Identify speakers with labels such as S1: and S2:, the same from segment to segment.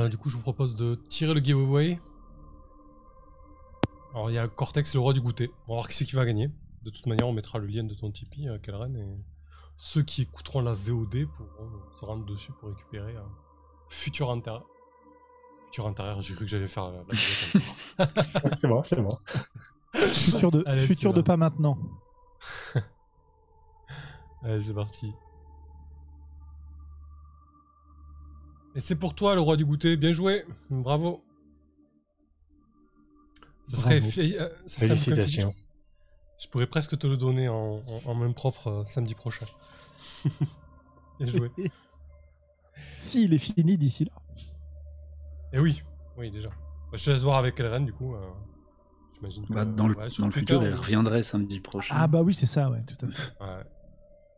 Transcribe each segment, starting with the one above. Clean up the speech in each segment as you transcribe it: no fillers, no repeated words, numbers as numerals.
S1: Du coup, je vous propose de tirer le giveaway. Alors, il y a Cortex, le roi du goûter. On va voir qui c'est qui va gagner. De toute manière, on mettra le lien de ton Tipeee, Kelren, et ceux qui écouteront la VOD pourront se rendre dessus pour récupérer Futur Intérieur. Futur Intérieur, j'ai cru que j'allais faire la
S2: Ouais, c'est bon, c'est bon.
S1: Allez,
S3: futur de pas maintenant.
S1: Allez, c'est parti. Et c'est pour toi, le roi du goûter. Bien joué. Bravo. Ça serait
S2: Félicitations.
S1: Je pourrais presque te le donner en main propre samedi prochain. Bien joué.
S3: S'il est fini d'ici là.
S1: Et oui, déjà. Bah, je te laisse voir avec Kelren, du coup. J'imagine que...
S4: dans le futur, il reviendrait samedi prochain.
S3: Ah bah oui, c'est ça, ouais, tout à fait.
S1: Ouais.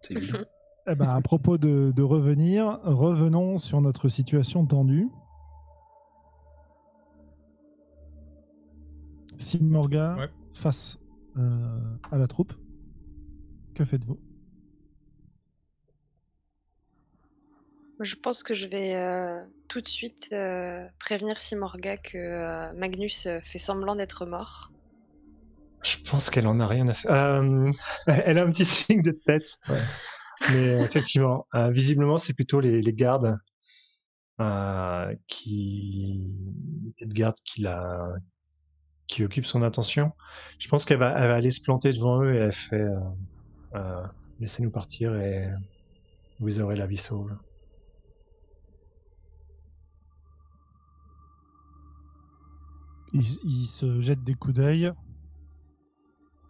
S4: C'est évident.
S3: Eh ben, à propos de revenir, revenons sur notre situation tendue. Simorga face à la troupe. Que faites-vous?
S5: Je pense que je vais tout de suite prévenir Simorga que Magnus fait semblant d'être mort.
S2: Je pense qu'elle en a rien à faire. Elle a un petit signe de tête. Ouais. Mais effectivement, visiblement, c'est plutôt les gardes qui occupent son attention. Je pense qu'elle va aller se planter devant eux et elle fait laissez-nous partir et vous aurez la vie sauve.
S3: Ils se jettent des coups d'œil.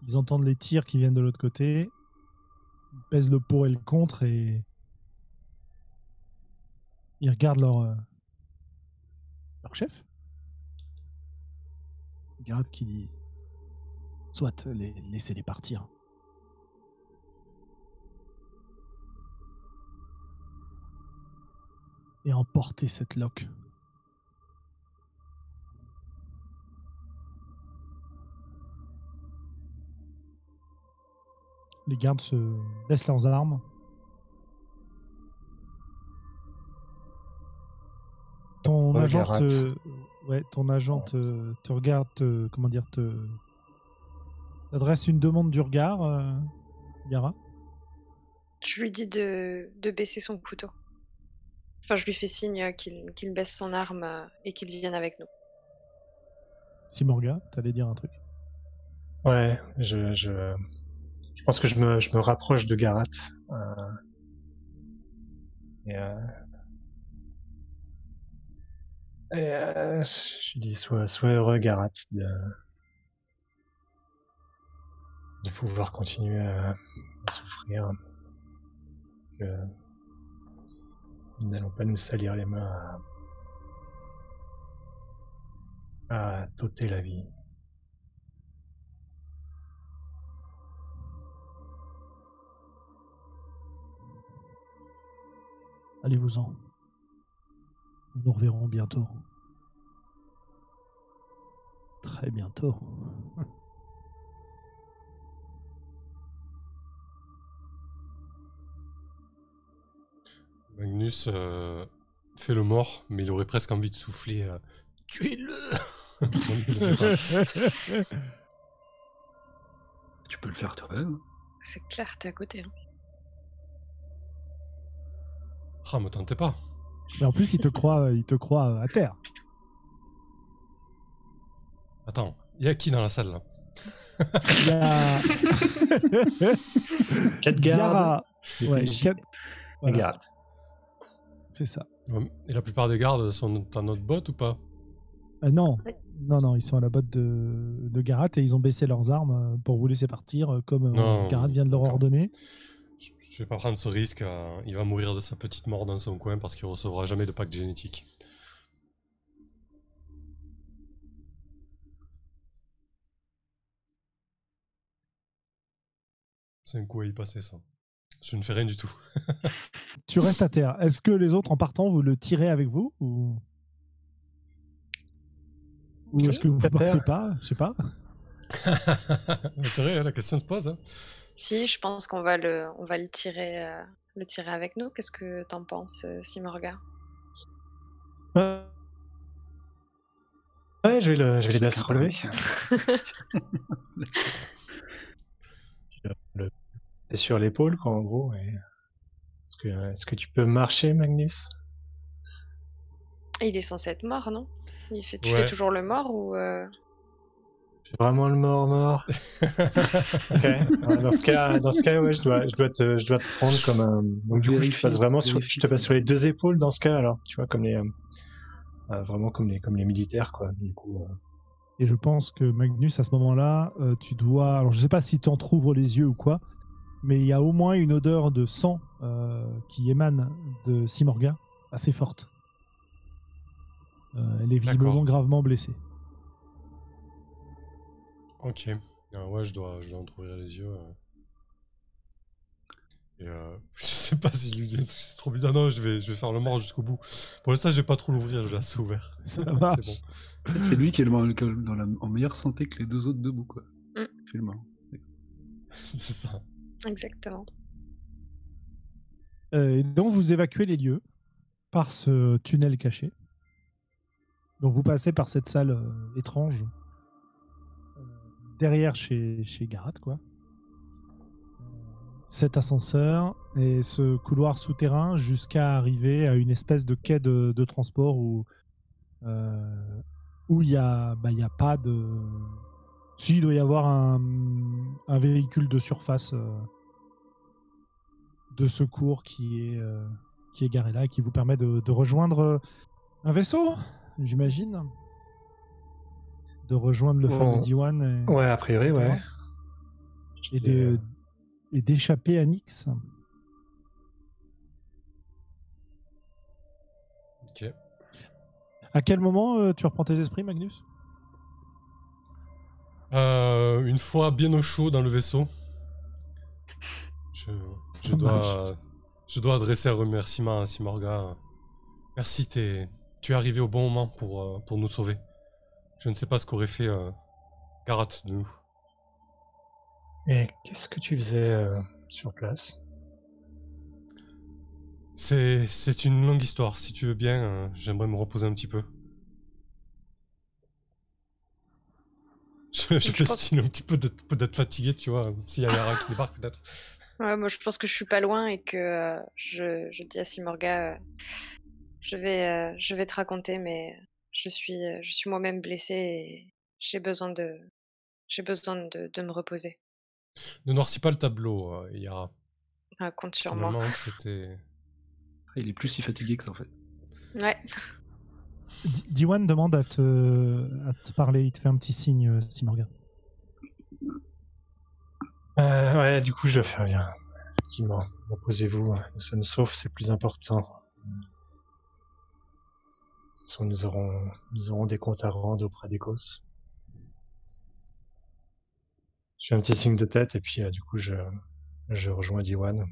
S3: Ils entendent les tirs qui viennent de l'autre côté. Ils pèsent le pour et le contre et ils regardent leur chef. Garde qui dit soit, laissez-les partir. Et emportez cette loque. Les gardes se baissent leurs armes. Ton agent te regarde, t'adresse une demande du regard, Yara.
S5: Je lui dis de baisser son couteau. Enfin, je lui fais signe qu'il baisse son arme et qu'il vienne avec nous.
S3: Simorga, t'allais dire un truc.
S2: Ouais, je pense que je me rapproche de Garat. Je dis sois heureux, Garat, de pouvoir continuer à souffrir. Nous n'allons pas nous salir les mains à t'ôter la vie.
S3: Allez-vous-en. Nous nous reverrons bientôt. Très bientôt.
S1: Magnus fait le mort, mais il aurait presque envie de souffler. Tuez-le.
S4: Tu peux le faire toi-même.
S5: C'est clair, t'es à côté. Hein.
S1: Ah, me tentez pas.
S3: Mais en plus, il te croit à terre.
S1: Attends, il y a qui dans la salle là?
S3: Il y a
S2: 4 gardes.
S3: Ouais, 4. Voilà.
S2: Gardes.
S3: C'est ça.
S1: Et la plupart des gardes sont dans notre botte ou pas?
S3: Non. Non, ils sont à la botte de Garat et ils ont baissé leurs armes pour vous laisser partir comme Garat vient de leur ordonner.
S1: Je vais pas prendre ce risque. Il va mourir de sa petite mort dans son coin parce qu'il recevra jamais de pacte génétique. C'est un coup à y passer ça. Je ne fais rien du tout.
S3: Tu restes à terre. Est-ce que les autres en partant, vous le tirez avec vous ou est-ce que vous ne partez pas? Je sais pas.
S1: C'est vrai, la question se pose. Hein.
S5: Si, je pense qu'on va le tirer avec nous. Qu'est-ce que t'en penses, Simorga?
S2: Ouais, je vais l'aider à se
S4: Chacun
S2: relever.
S4: par-
S2: T'es sur l'épaule, quoi, en gros. Est-ce que tu peux marcher, Magnus?
S5: Il est censé être mort, non? Tu fais
S1: Ouais.
S5: toujours le mort ou
S2: C'est vraiment le mort. Ok. Ouais, dans ce cas, ouais, je dois te prendre comme un. Donc du coup, je te passe vraiment je te passe sur les 2 épaules dans ce cas, alors. Tu vois, comme vraiment comme les militaires, quoi. Du coup.
S3: Et je pense que Magnus, à ce moment-là, tu dois. Alors, je sais pas si tu entrouvres les yeux ou quoi, mais il y a au moins une odeur de sang qui émane de Simorga assez forte. Elle est visiblement
S1: D'accord.
S3: gravement blessée.
S1: Ok. Ouais, je dois entrouvrir les yeux. Et je sais pas si je lui dis, c'est trop bizarre. Non, je vais faire le mort jusqu'au bout. Pour l'instant, je vais pas trop l'ouvrir, je l'ai assez ouvert.
S3: Ça
S1: C'est
S3: marche.
S1: bon.
S4: En fait, c'est lui qui est en meilleure santé que les 2 autres debout, quoi.
S5: Mm.
S4: Il fait le mort.
S1: C'est ça.
S5: exactement?
S3: Et donc, vous évacuez les lieux par ce tunnel caché. Donc, vous passez par cette salle étrange derrière chez Garat, quoi. Cet ascenseur et ce couloir souterrain jusqu'à arriver à une espèce de quai de transport où il y a pas de. Si, il doit y avoir un véhicule de surface de secours qui est garé là et qui vous permet de rejoindre un vaisseau, j'imagine. De rejoindre le fameux D1
S2: Ouais, a priori,
S3: etc.
S2: ouais.
S3: Et d'échapper à Nyx.
S1: Ok.
S3: À quel moment tu reprends tes esprits, Magnus?
S1: Une fois bien au chaud dans le vaisseau, je
S3: Ça marche.
S1: dois adresser un remerciement à Simorga. Merci, tu es arrivé au bon moment pour nous sauver. Je ne sais pas ce qu'aurait fait Garat de nous.
S2: Et qu'est-ce que tu faisais sur place?
S1: C'est une longue histoire. Si tu veux bien, j'aimerais me reposer un petit peu. Je fais
S5: pense-
S1: style un petit peu d'être fatigué, tu vois, s'il y a Yara qui débarque peut-être.
S5: Ouais, moi je pense que je suis pas loin et que je dis à Simorga, je vais te raconter, mais je suis moi-même blessée et j'ai besoin de me reposer.
S1: Ne noircis pas le tableau, Yara.
S5: Compte sur moi.
S1: Finalement, c'était...
S4: Il est plus si fatigué que ça, en fait.
S5: Ouais.
S3: D1 demande à te parler, il te fait un petit signe, Simorga.
S2: Ouais, du coup, je dois faire bien. Effectivement, reposez-vous. Nous sommes saufs, c'est plus important. Soit nous aurons des comptes à rendre auprès d'Ecos. Je fais un petit signe de tête et puis du coup, je rejoins D1.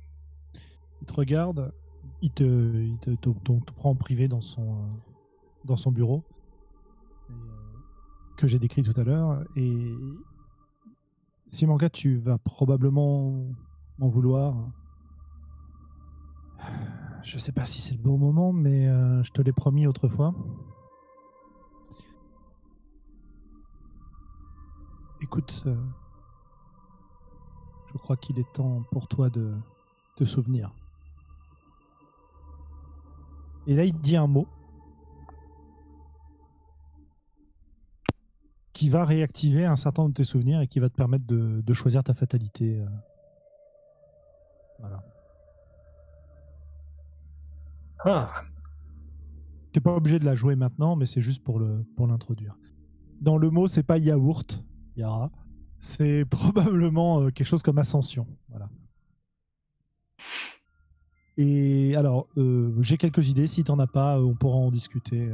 S3: Il te regarde, il te prend en privé dans son bureau que j'ai décrit tout à l'heure. Et Simorga, tu vas probablement m'en vouloir. Je sais pas si c'est le bon moment, mais je te l'ai promis autrefois. Écoute, je crois qu'il est temps pour toi de te souvenir. Et là, il te dit un mot qui va réactiver un certain nombre de tes souvenirs et qui va te permettre de choisir ta fatalité. Voilà.
S2: Ah,
S3: T'es pas obligé de la jouer maintenant, mais c'est juste pour l'introduire. Dans le mot, c'est pas yaourt, Yara. C'est probablement quelque chose comme ascension. Voilà. Et alors, j'ai quelques idées. Si t'en as pas, on pourra en discuter.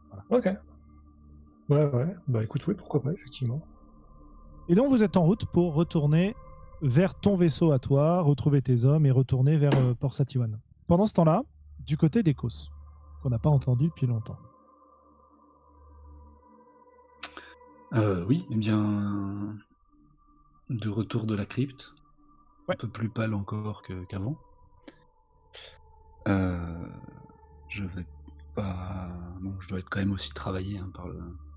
S3: Voilà.
S2: ok. Ouais. Bah écoute, oui, pourquoi pas, effectivement.
S3: Et donc, vous êtes en route pour retourner vers ton vaisseau à toi, retrouver tes hommes et retourner vers Port Satiwan. Pendant ce temps-là, du côté d'Ecos, qu'on n'a pas entendu depuis longtemps.
S4: Oui, eh bien, de retour de la crypte,
S3: Ouais.
S4: un peu plus pâle encore qu'avant. Je vais pas... Bon, je dois être quand même aussi travaillé par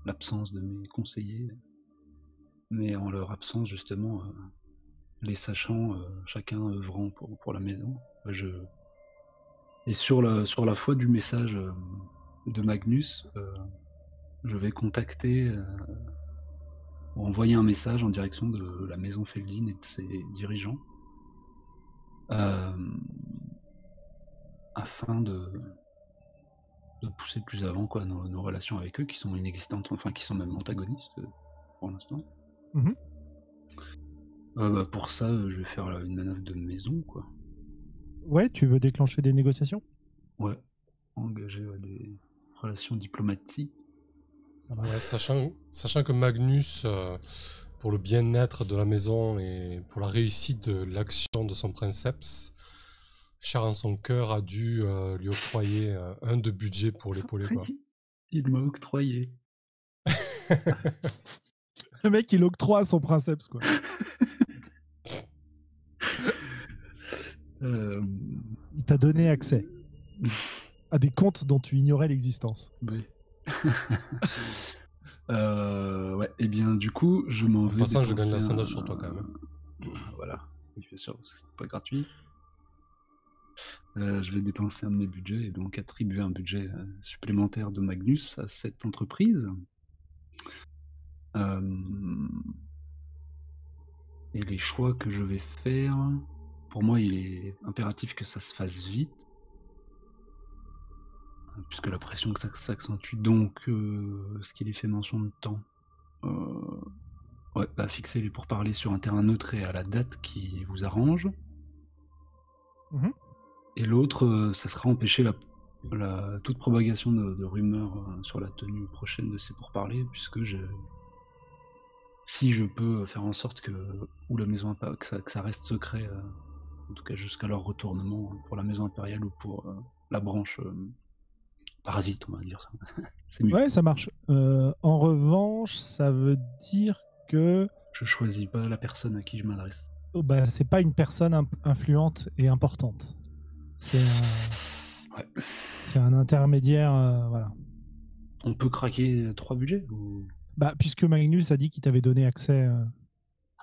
S4: l'absence de mes conseillers, mais en leur absence justement, les sachant, chacun œuvrant pour la maison, et sur la foi du message de Magnus, je vais contacter, ou envoyer un message en direction de la maison Feldin et de ses dirigeants, afin de pousser plus avant quoi, nos relations avec eux qui sont inexistantes, enfin qui sont même antagonistes pour l'instant.
S3: Mhm.
S4: Pour ça, je vais faire une manœuvre de maison, quoi.
S3: Ouais, tu veux déclencher des négociations?
S4: Ouais, engager des relations diplomatiques.
S1: Ouais, sachant que Magnus, pour le bien-être de la maison et pour la réussite de l'action de son princeps, cher en son cœur, a dû lui octroyer un de budget pour l'épauler, quoi.
S4: Il m'a octroyé.
S3: Le mec, il octroie à son princeps, quoi. Il t'a donné accès à des comptes dont tu ignorais l'existence.
S4: Oui. Ouais, et bien du coup, je m'en vais.
S1: En passant, je gagne l'ascendant sur toi quand même.
S4: Voilà, oui, bien sûr, c'est pas gratuit. Je vais dépenser un de mes budgets et donc attribuer un budget supplémentaire de Magnus à cette entreprise. Et les choix que je vais faire, pour moi, il est impératif que ça se fasse vite, puisque la pression que ça s'accentue. Donc, est-ce qu'il est fait mention de temps? Ouais, fixer les pourparlers sur un terrain neutre et à la date qui vous arrange.
S3: Mhm.
S4: Et l'autre, ça sera empêcher toute propagation de rumeurs sur la tenue prochaine de ces pourparlers, puisque si je peux faire en sorte que la maison que ça reste secret, en tout cas jusqu'à leur retournement pour la maison impériale ou pour la branche parasite, on va dire ça. C'est mieux.
S3: Ouais, ça marche. En revanche, ça veut dire que
S4: Je choisis pas la personne à qui je m'adresse.
S3: c'est pas une personne influente et importante. C'est un intermédiaire, voilà.
S4: On peut craquer 3 budgets ou...
S3: Puisque Magnus a dit qu'il t'avait donné accès.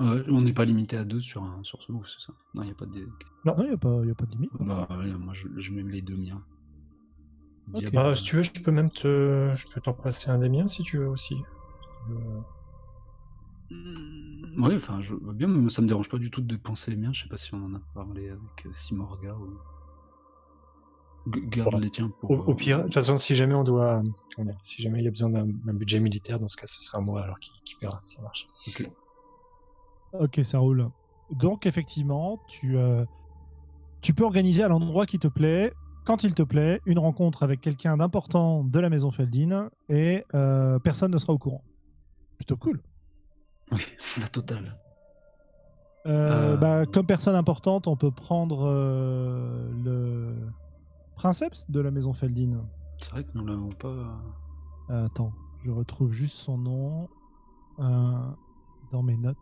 S4: on n'est pas limité à 2 sur ce move, c'est ça? Non, il n'y a pas de...
S3: Non, il n'y a pas de limite.
S4: Ouais, moi je mets les 2 miens.
S3: Ok.
S2: Si tu veux, je peux t'en passer un des miens si tu veux aussi.
S4: Ouais, enfin, je veux bien, mais ça me dérange pas du tout de penser les miens. Je sais pas si on en a parlé avec Simorga ou. Garde les tiens pour.
S2: Au pire, de toute façon, si jamais si jamais il y a besoin d'un budget militaire, dans ce cas, ce sera moi alors qui paiera. Ça marche.
S3: Ok, ça roule. Donc effectivement, tu peux organiser à l'endroit qui te plaît, quand il te plaît, une rencontre avec quelqu'un d'important de la maison Feldin et personne ne sera au courant. Plutôt cool.
S4: Oui, la totale.
S3: Comme personne importante, on peut prendre le princeps de la maison Feldin.
S4: C'est vrai que nous l'avons pas.
S3: Attends, je retrouve juste son nom dans mes notes.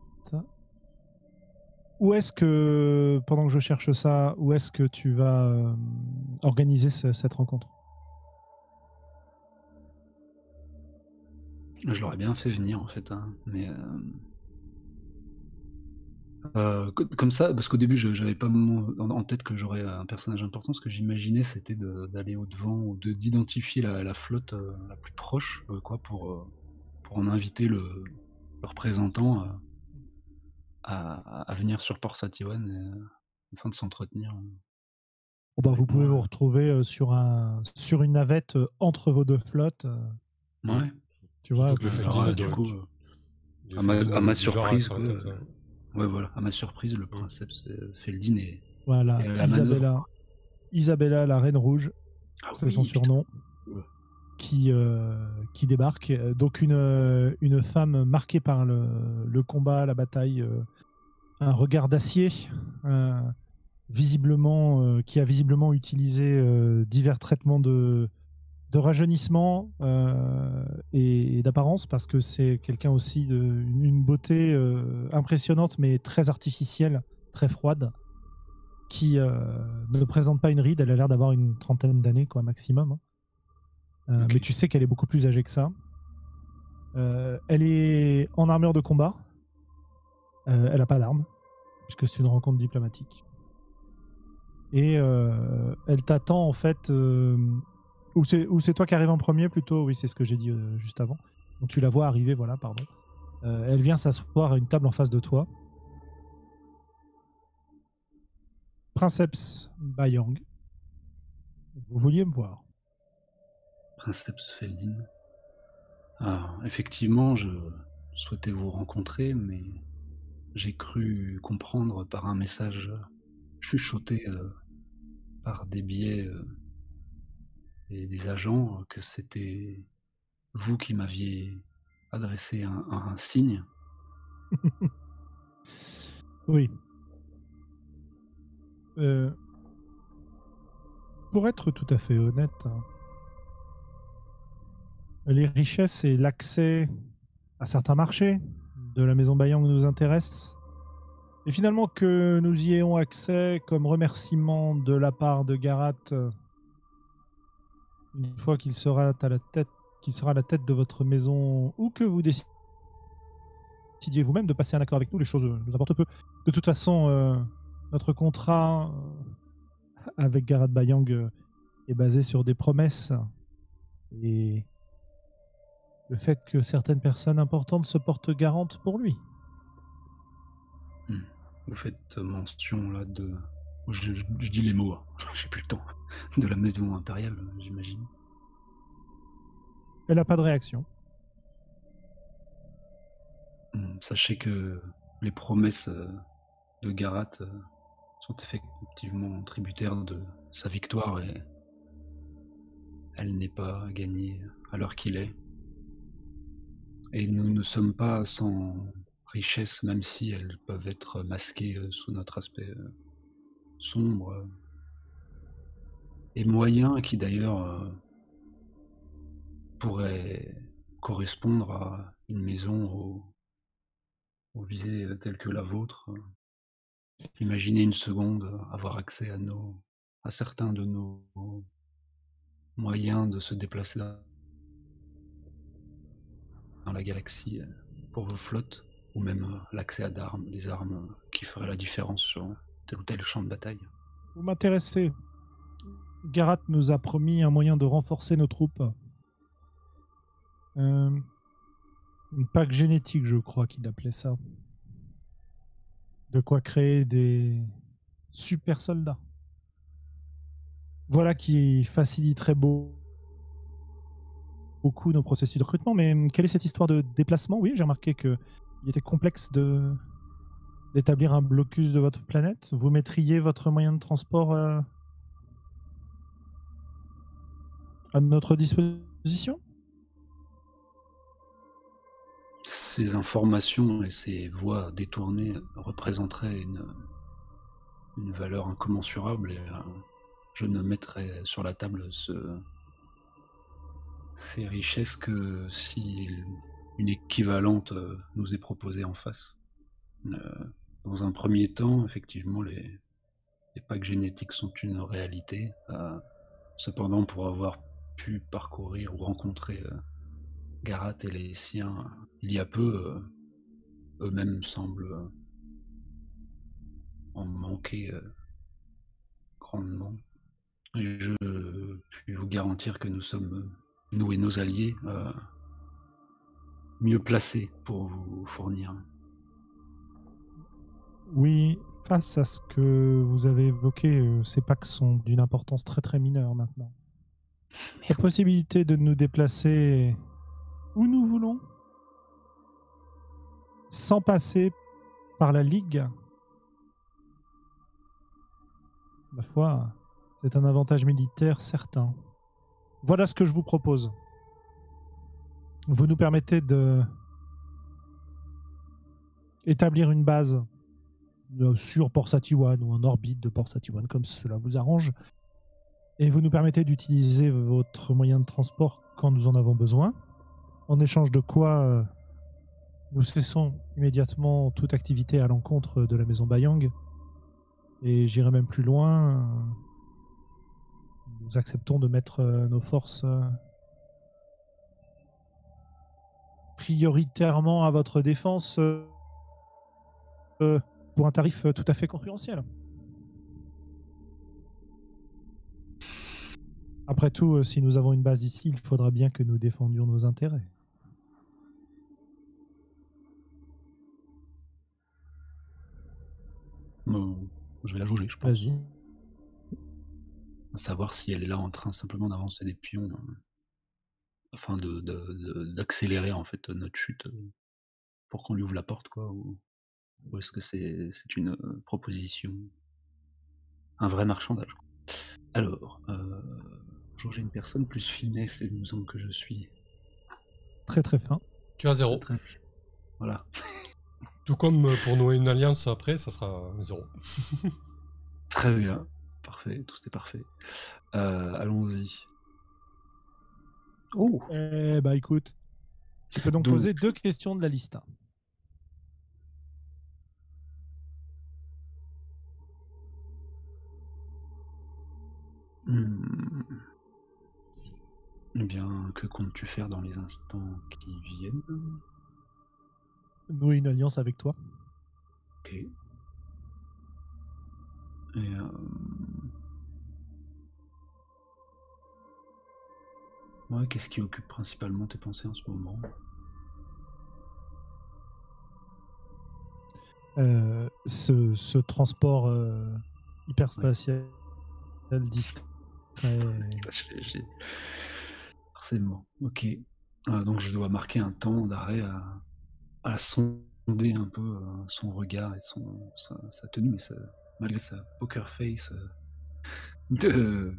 S3: Où est-ce que, pendant que je cherche ça, où est-ce que tu vas organiser cette rencontre?
S4: Je l'aurais bien fait venir en fait, hein, mais comme ça, parce qu'au début j'avais pas en tête que j'aurais un personnage important. Ce que j'imaginais, c'était d'aller au devant ou d'identifier la flotte la plus proche, quoi, pour en inviter le représentant à venir sur Port Satiwan afin de s'entretenir.
S3: Vous pouvez vous retrouver sur une navette entre vos deux flottes.
S4: Ouais.
S3: Tu vois,
S1: Surtout que le Feldin,
S4: du coup,
S1: il
S4: à
S1: fait
S4: ma
S1: du genre
S4: surprise,
S1: sur la
S4: quoi,
S1: tête, hein.
S4: ouais, voilà, à ma surprise, le princeps Feldin est
S3: voilà,
S4: et la manœuvre.
S3: Isabella, la Reine Rouge, c'est son surnom,
S4: Ouais.
S3: qui débarque. Donc une femme marquée par le combat, la bataille, un regard d'acier, qui a visiblement utilisé divers traitements de rajeunissement et d'apparence, parce que c'est quelqu'un aussi d'une beauté impressionnante mais très artificielle, très froide, qui ne présente pas une ride. Elle a l'air d'avoir une trentaine d'années, quoi, maximum, hein.
S4: Ok.
S3: Mais tu sais qu'elle est beaucoup plus âgée que ça. Elle est en armure de combat. Elle n'a pas d'arme, puisque c'est une rencontre diplomatique. Et elle t'attend en fait. Ou c'est toi qui arrives en premier plutôt. Oui, c'est ce que j'ai dit juste avant. Donc tu la vois arriver, voilà, pardon. Elle vient s'asseoir à une table en face de toi. Princeps Bayang. Vous vouliez me voir.
S4: Princeps Feldin. Ah, effectivement, je souhaitais vous rencontrer, mais j'ai cru comprendre par un message chuchoté par des biais et des agents que c'était vous qui m'aviez adressé un signe.
S3: Oui. Pour être tout à fait honnête, les richesses et l'accès à certains marchés de la maison Bayang nous intéressent. Et finalement que nous y ayons accès comme remerciement de la part de Garat, une fois qu'il sera à la tête de votre maison, ou que vous décidiez vous-même de passer un accord avec nous, les choses nous importent peu. De toute façon, notre contrat avec Garat Bayang est basé sur des promesses et le fait que certaines personnes importantes se portent garantes pour lui.
S4: Vous faites mention là de... Je dis les mots, j'ai plus le temps. De la maison impériale, j'imagine.
S3: Elle n'a pas de réaction.
S4: Sachez que les promesses de Garat sont effectivement tributaires de sa victoire et elle n'est pas gagnée à l'heure qu'il est. Et nous ne sommes pas sans richesse, même si elles peuvent être masquées sous notre aspect sombre et moyen, qui d'ailleurs pourrait correspondre à une maison aux visées telles que la vôtre. Imaginez une seconde avoir accès à certains de nos moyens de se déplacer dans la galaxie pour vos flottes, ou même l'accès à des armes qui feraient la différence sur tel ou tel champ de bataille.
S3: Vous m'intéressez. Garat nous a promis un moyen de renforcer nos troupes. Une PAC génétique, je crois qu'il appelait ça. De quoi créer des super soldats. Voilà qui faciliterait beaucoup nos processus de recrutement. Mais quelle est cette histoire de déplacement? Oui, j'ai remarqué qu'il était complexe d'établir un blocus de votre planète. Vous mettriez votre moyen de transport à notre disposition?
S4: Ces informations et ces voies détournées représenteraient une valeur incommensurable et je ne mettrais sur la table ces richesses que si une équivalente nous est proposée en face. Dans un premier temps, effectivement, les packs génétiques sont une réalité. Cependant, pour avoir pu parcourir ou rencontrer Garat et les siens il y a peu, eux-mêmes semblent en manquer grandement. Et je puis vous garantir que nous sommes, nous et nos alliés, mieux placés pour vous fournir.
S3: Oui, face à ce que vous avez évoqué, ces packs sont d'une importance très très mineure maintenant. La possibilité de nous déplacer où nous voulons, sans passer par la Ligue, ma foi, c'est un avantage militaire certain. Voilà ce que je vous propose. Vous nous permettez de établir une base sur Port Satiwan ou en orbite de Port Satiwan, comme cela vous arrange. Et vous nous permettez d'utiliser votre moyen de transport quand nous en avons besoin. En échange de quoi, nous cessons immédiatement toute activité à l'encontre de la maison Bayang. Et j'irai même plus loin. Nous acceptons de mettre nos forces prioritairement à votre défense pour un tarif tout à fait concurrentiel. Après tout, si nous avons une base ici, il faudra bien que nous défendions nos intérêts.
S4: Je vais la jauger, je pense.
S3: Vas-y.
S4: À savoir si elle est là en train simplement d'avancer des pions afin d'accélérer en fait notre chute pour qu'on lui ouvre la porte, quoi. Ou est-ce que c'est une proposition, un vrai marchandage, quoi. Alors, jauger une personne plus finesse, il me semble que je suis.
S3: Très très fin.
S1: Tu as 0.
S4: Voilà.
S1: Tout comme pour nouer une alliance après, ça sera 0.
S4: Très bien. Parfait, tout est parfait. Allons-y. Oh!
S3: Eh bah écoute, tu peux donc poser 2 questions de la liste.
S4: Eh bien, que comptes-tu faire dans les instants qui viennent?
S3: Nouer une alliance avec toi.
S4: Ok. Et ouais, qu'est-ce qui occupe principalement tes pensées en ce moment?
S3: Ce transport hyperspatial discret.
S4: Forcément. Ok. Donc je dois marquer un temps d'arrêt à sonder un peu son regard et sa tenue, mais malgré sa poker face de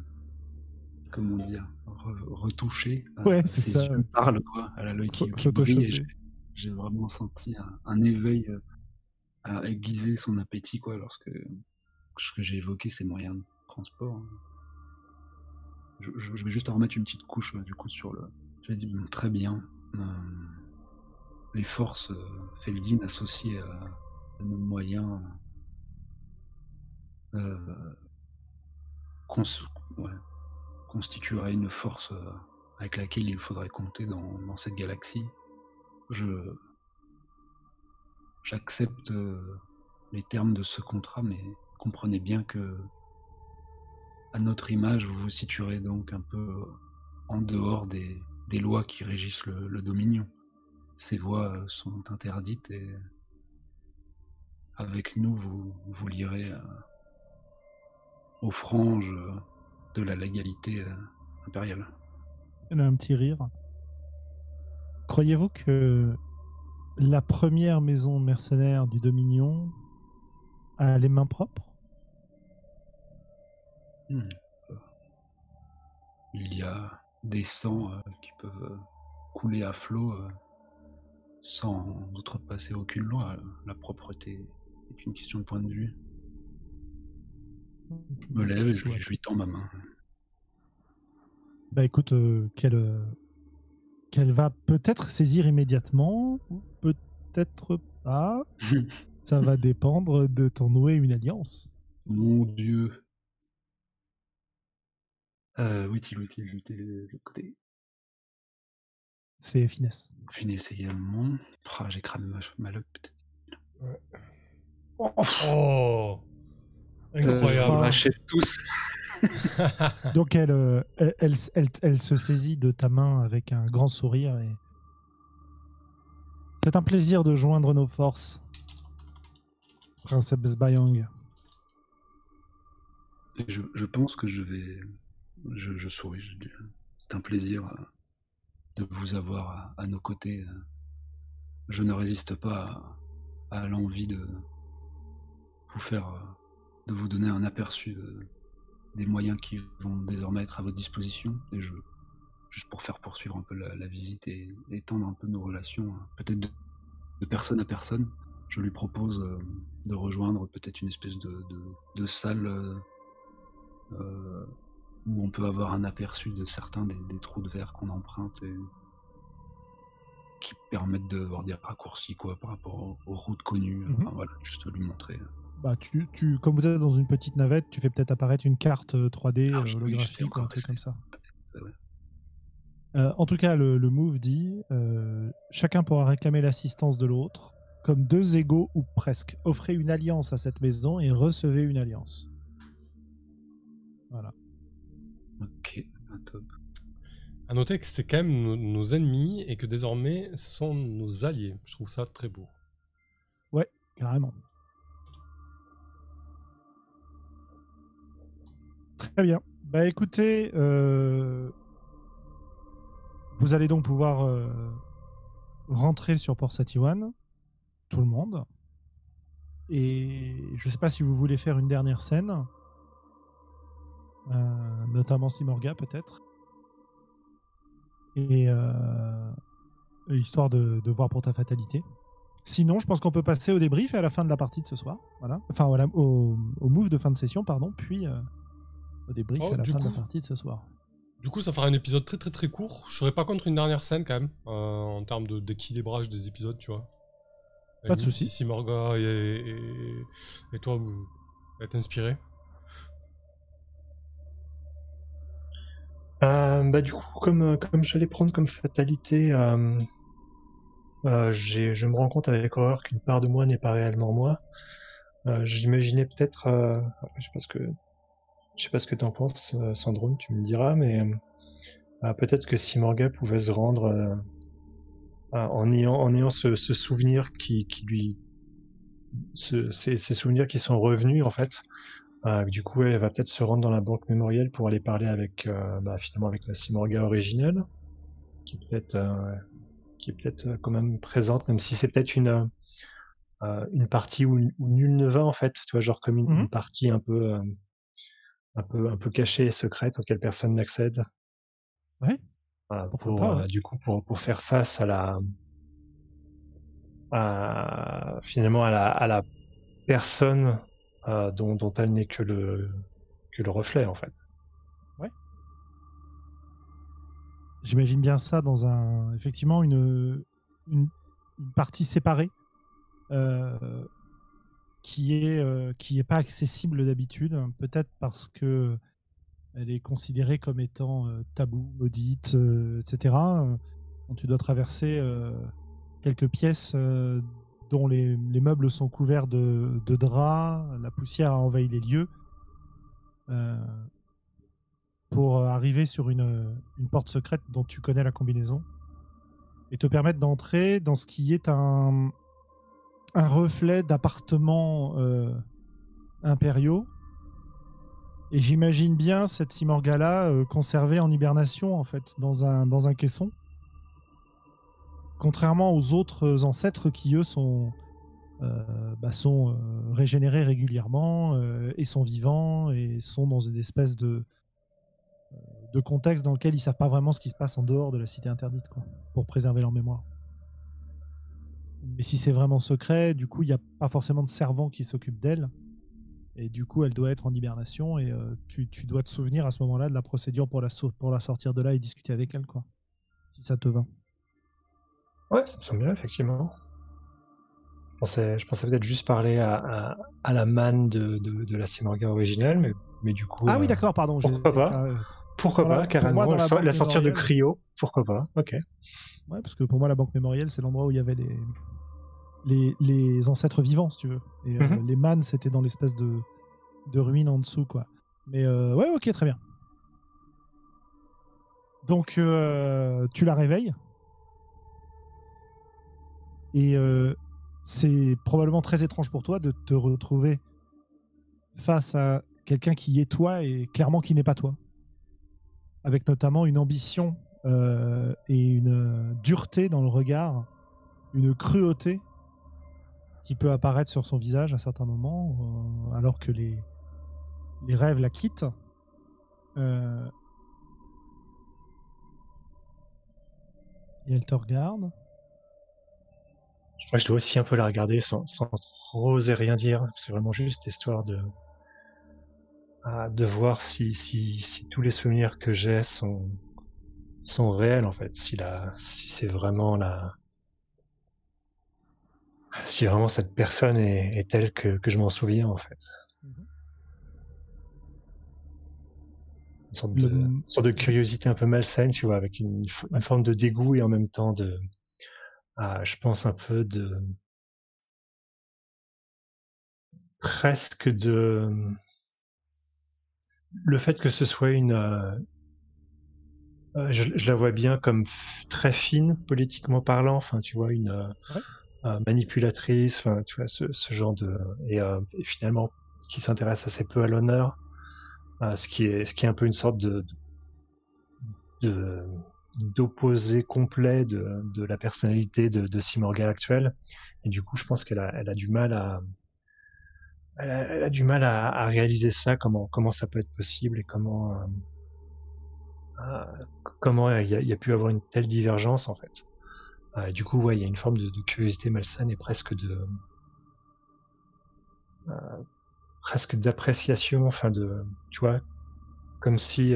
S4: comment dire, retouché.
S3: Ouais, c'est
S4: ses
S3: ça.
S4: yeux parlent, quoi. Elle a l'œil qui brille. Et j'ai vraiment senti un éveil à aiguiser son appétit, quoi, lorsque ce que j'ai évoqué ces moyens de transport. Je vais juste en remettre une petite couche du coup sur le. Je vais dire très bien. Les forces Feldin associées à nos moyens constitueraient une force avec laquelle il faudrait compter dans cette galaxie. J'accepte les termes de ce contrat, mais comprenez bien que à notre image, vous vous situerez donc un peu en dehors des lois qui régissent le Dominion. Ces voies sont interdites et avec nous, vous lierez aux franges de la légalité impériale.
S3: Elle a un petit rire. Croyez-vous que la première maison mercenaire du Dominion a les mains propres?
S4: Il y a des sangs qui peuvent couler à flot sans outrepasser aucune loi. La propreté est une question de point de vue. Je me lève et je lui tends ma main.
S3: Bah écoute, qu'elle va peut-être saisir immédiatement, ou peut-être pas. Ça va dépendre de ton nouer une alliance.
S4: Mon Dieu. Où est-il de l'autre côté?
S3: C'est finesse.
S4: Finesse également. J'ai cramé ma luck peut-être.
S1: Ouais. Oh, incroyable.
S4: Je rachète tous.
S3: Donc elle se saisit de ta main avec un grand sourire et c'est un plaisir de joindre nos forces, Princesse Bayong.
S4: Je pense que je souris. Je dis, c'est un plaisir de vous avoir à nos côtés. Je ne résiste pas à l'envie de vous donner un aperçu des moyens qui vont désormais être à votre disposition. Et juste pour faire poursuivre un peu la visite et étendre un peu nos relations, peut-être de personne à personne, je lui propose de rejoindre peut-être une espèce de salle où on peut avoir un aperçu de certains des trous de verre qu'on emprunte et qui permettent de voir des raccourcis, quoi, par rapport aux routes connues. Enfin, voilà, juste lui montrer.
S3: Bah, comme vous êtes dans une petite navette, tu fais peut-être apparaître une carte 3D
S4: Ah oui,
S3: holographique ou un truc comme ça.
S4: Ouais.
S3: En tout cas, le move dit chacun pourra réclamer l'assistance de l'autre, comme deux égaux ou presque. Offrez une alliance à cette maison et recevez une alliance. Voilà.
S4: Ok, top.
S1: À noter que c'était quand même nos ennemis et que désormais ce sont nos alliés. Je trouve ça très beau.
S3: Ouais, carrément. Très bien. Bah écoutez, vous allez donc pouvoir rentrer sur Port Satiwan, tout le monde. Et je sais pas si vous voulez faire une dernière scène, notamment Simorga peut-être. Et histoire de voir pour ta fatalité. Sinon, je pense qu'on peut passer au débrief et à la fin de la partie de ce soir. Voilà. Enfin, voilà, au move de fin de session, pardon, puis au débrief et à la fin de la partie de ce soir.
S1: Du coup, ça fera un épisode très très très court. Je serais pas contre une dernière scène quand même, en termes d'équilibrage des épisodes, tu vois.
S3: Pas de soucis.
S1: Si Morga et toi, vous êtes inspirés.
S2: Du coup, comme j'allais prendre comme fatalité, je me rends compte avec horreur qu'une part de moi n'est pas réellement moi. J'imaginais peut-être, je sais pas ce que t'en penses, Sandrone, tu me diras, mais peut-être que Simorga pouvait se rendre en ayant ce souvenir qui lui, ces souvenirs qui sont revenus en fait. Du coup, elle va peut-être se rendre dans la banque mémorielle pour aller parler avec, finalement avec la Simorga originelle, qui est peut-être quand même présente, même si c'est peut-être une partie où nul ne va en fait, tu vois, genre comme une partie un peu cachée et secrète auquel personne n'accède.
S3: Ouais.
S2: Pour
S3: pas, ouais.
S2: Du coup pour faire face à finalement à la personne dont elle n'est que le reflet en fait.
S3: Ouais. J'imagine bien ça dans effectivement une partie séparée qui est pas accessible d'habitude, peut-être parce que elle est considérée comme étant tabou, maudite, etc. Quand tu dois traverser quelques pièces dont les meubles sont couverts de draps, la poussière a envahi les lieux, pour arriver sur une porte secrète dont tu connais la combinaison et te permettre d'entrer dans ce qui est un reflet d'appartements impériaux. Et j'imagine bien cette Simorga-là conservée en hibernation, en fait, dans un caisson. Contrairement aux autres ancêtres qui, eux, sont régénérés régulièrement et sont vivants et sont dans une espèce de contexte dans lequel ils savent pas vraiment ce qui se passe en dehors de la cité interdite, quoi, pour préserver leur mémoire. Mais si c'est vraiment secret, du coup, il n'y a pas forcément de servant qui s'occupe d'elle. Et du coup, elle doit être en hibernation et tu dois te souvenir à ce moment-là de la procédure pour la sortir de là et discuter avec elle, quoi. Si ça te va.
S2: Ouais, ça me semble bien, effectivement. Je pensais peut-être juste parler à la manne de la Simorga originelle, mais du coup...
S3: Ah oui, d'accord, pardon.
S2: Pourquoi pas Pourquoi pas, carrément.
S3: Pour moi, dans
S2: la sortir de cryo, pourquoi pas, ok.
S3: Ouais, parce que pour moi, la banque mémorielle, c'est l'endroit où il y avait les ancêtres vivants, si tu veux. Et les mannes, c'était dans l'espèce de ruine en dessous, quoi. Mais ouais, ok, très bien. Donc, tu la réveilles. Et c'est probablement très étrange pour toi de te retrouver face à quelqu'un qui est toi et clairement qui n'est pas toi. Avec notamment une ambition et une dureté dans le regard, une cruauté qui peut apparaître sur son visage à certains moments, alors que les rêves la quittent. Et elle te regarde.
S2: Moi, je dois aussi un peu la regarder sans trop oser rien dire. C'est vraiment juste histoire de voir si tous les souvenirs que j'ai sont réels, en fait. Si c'est vraiment si vraiment cette personne est telle que je m'en souviens, en fait. une sorte de curiosité un peu malsaine, tu vois, avec une forme de dégoût et en même temps je pense un peu presque le fait que ce soit je la vois bien comme très fine politiquement parlant, enfin tu vois, une manipulatrice, enfin tu vois, ce genre et finalement qui s'intéresse assez peu à l'honneur, ce qui est un peu une sorte d'opposé complet de la personnalité de Simorga actuelle. Et du coup, je pense qu'elle a du mal elle a du mal à réaliser ça, comment ça peut être possible et comment il y a pu avoir une telle divergence en fait. Du coup, ouais, il y a une forme de curiosité malsaine et presque d'appréciation, enfin tu vois, comme si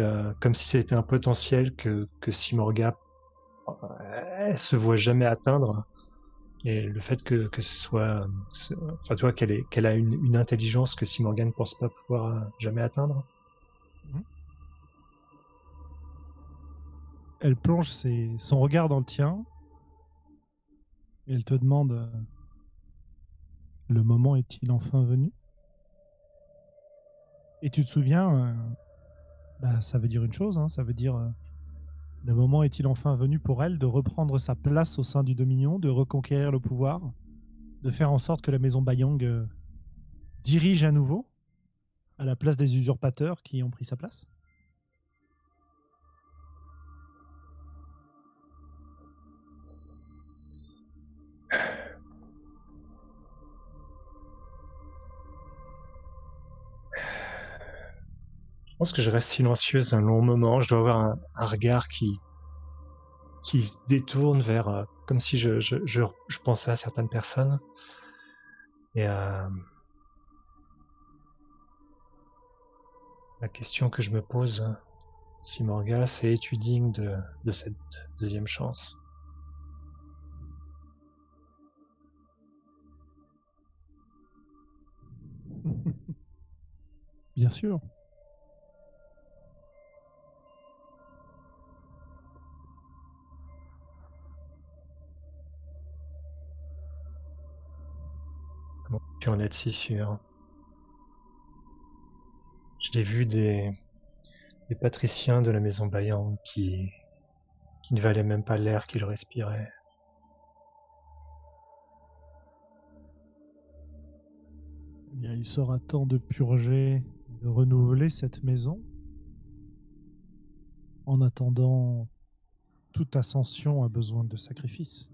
S2: c'était un potentiel que Simorga elle se voit jamais atteindre. Et le fait que ce soit, enfin, tu vois, qu'elle a une intelligence que Simorga ne pense pas pouvoir jamais atteindre.
S3: Elle plonge son regard dans le tien et elle te demande le moment est-il enfin venu? Et tu te souviens, ça veut dire une chose, hein, ça veut dire le moment est-il enfin venu pour elle de reprendre sa place au sein du Dominion, de reconquérir le pouvoir, de faire en sorte que la maison Bayang dirige à nouveau à la place des usurpateurs qui ont pris sa place?
S2: Je pense que je reste silencieuse un long moment. Je dois avoir un regard qui se détourne vers, comme si je pensais à certaines personnes. Et la question que je me pose, Simorga, c'est es-tu digne de cette deuxième chance?
S3: Bien sûr.
S2: Comment tu en es si sûr? J'ai vu des patriciens de la maison Bayang qui ne valaient même pas l'air qu'ils respiraient.
S3: Eh bien, il sera temps de purger, de renouveler cette maison. En attendant, toute ascension a besoin de sacrifices.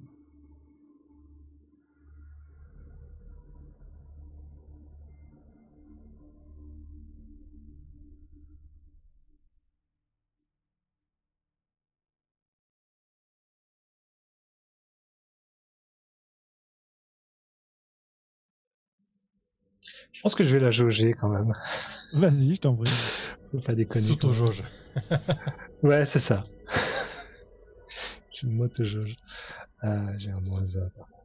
S2: Je pense que je vais la jauger quand même.
S3: Vas-y, je t'en prie.
S2: Faut pas déconner.
S1: S'auto-jauge.
S2: Ouais, c'est ça. Je m'auto-jauge. J'ai un moins 1.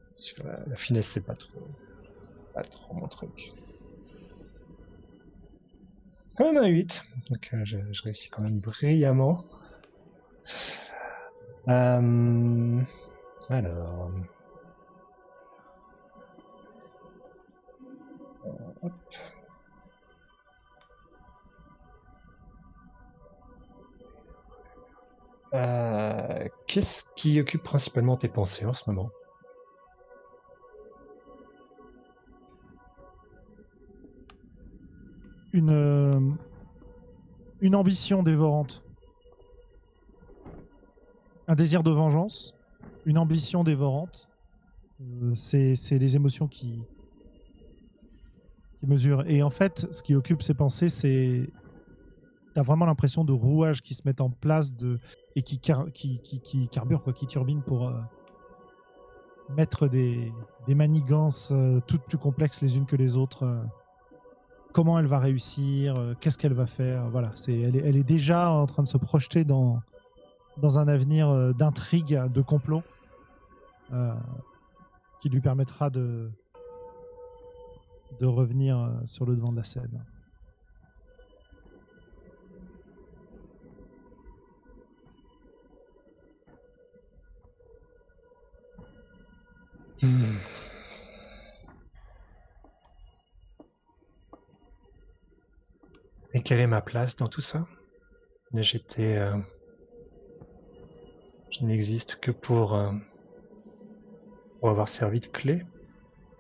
S2: Sur la finesse, c'est pas trop mon truc. C'est quand même un 8. Donc je réussis quand même brillamment. Alors. Hop. Qu'est-ce qui occupe principalement tes pensées en ce moment?
S3: Une ambition dévorante. Un désir de vengeance, une ambition dévorante. C'est les émotions qui mesurent. Et en fait, ce qui occupe ses pensées, c'est... T'as vraiment l'impression de rouages qui se mettent en place et qui carburent, quoi, qui turbinent pour mettre des manigances toutes plus complexes les unes que les autres. Comment elle va réussir, qu'est-ce qu'elle va faire. Voilà, elle est déjà en train de se projeter dans un avenir d'intrigue, de complot, qui lui permettra de revenir sur le devant de la scène.
S2: Hmm. Et quelle est ma place dans tout ça? Je n'existe que pour avoir servi de clé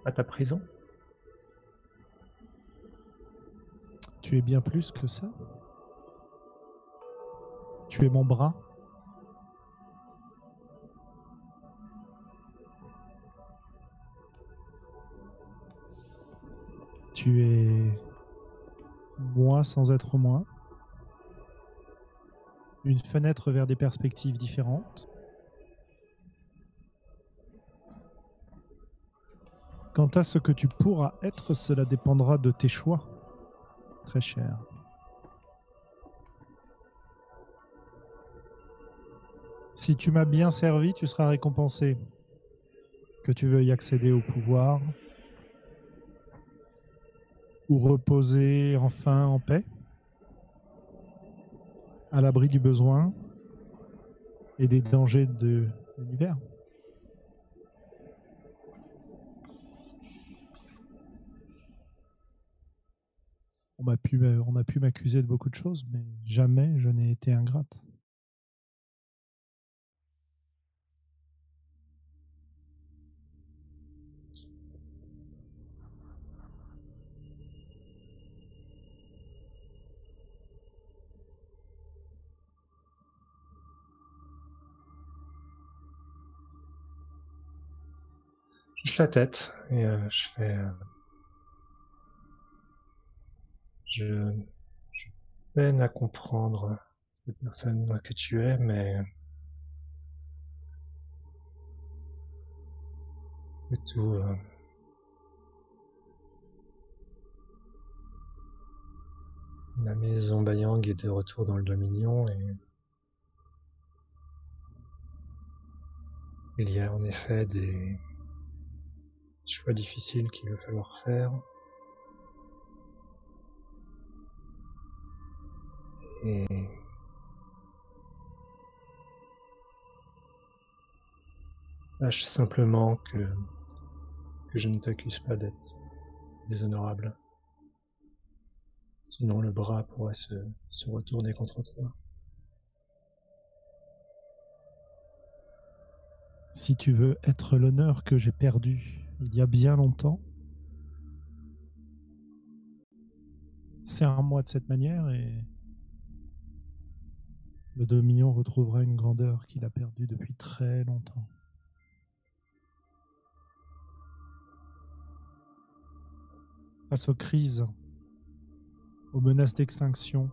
S2: à ta prison.
S3: Tu es bien plus que ça. Tu es mon bras. Tu es moi sans être moi. Une fenêtre vers des perspectives différentes. Quant à ce que tu pourras être, cela dépendra de tes choix, très cher. Si tu m'as bien servi, tu seras récompensé. Que tu veuilles accéder au pouvoir ou reposer enfin en paix, à l'abri du besoin et des dangers de l'univers. On a pu m'accuser de beaucoup de choses, mais jamais je n'ai été ingrate.
S2: Je hoche la tête et je fais. Je peine à comprendre cette personne que tu es, mais c'est tout. La maison Bayang est de retour dans le Dominion et il y a en effet des choix difficiles qu'il va falloir faire. Et sache simplement que je ne t'accuse pas d'être déshonorable. Sinon le bras pourrait se retourner contre toi.
S3: Si tu veux être l'honneur que j'ai perdu il y a bien longtemps, serre-moi de cette manière et le Dominion retrouvera une grandeur qu'il a perdue depuis très longtemps. Face aux crises, aux menaces d'extinction,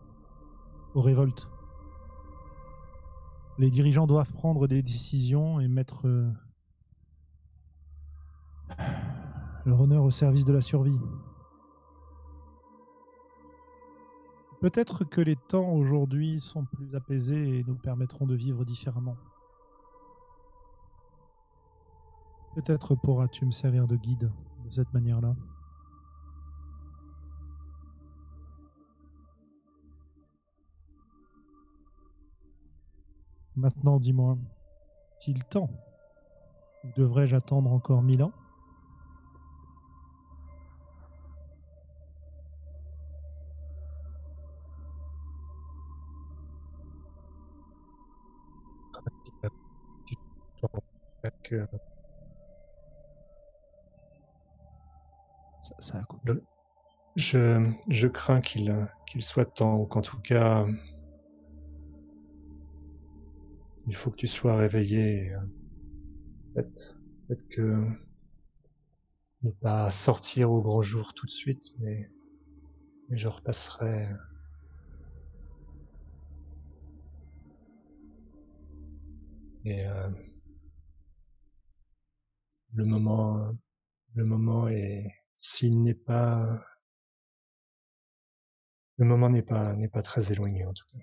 S3: aux révoltes, les dirigeants doivent prendre des décisions et mettre leur honneur au service de la survie. Peut-être que les temps aujourd'hui sont plus apaisés et nous permettront de vivre différemment. Peut-être pourras-tu me servir de guide de cette manière-là. Maintenant, dis-moi, est-il temps ou devrais-je attendre encore 1000 ans?
S2: Que
S3: Ça a coupé.
S2: je crains qu'il soit temps, ou qu'en tout cas, il faut que tu sois réveillé. Peut-être que ne pas sortir au grand jour tout de suite, mais je repasserai. Et le moment est, s'il n'est pas, le moment n'est pas très éloigné en tout cas.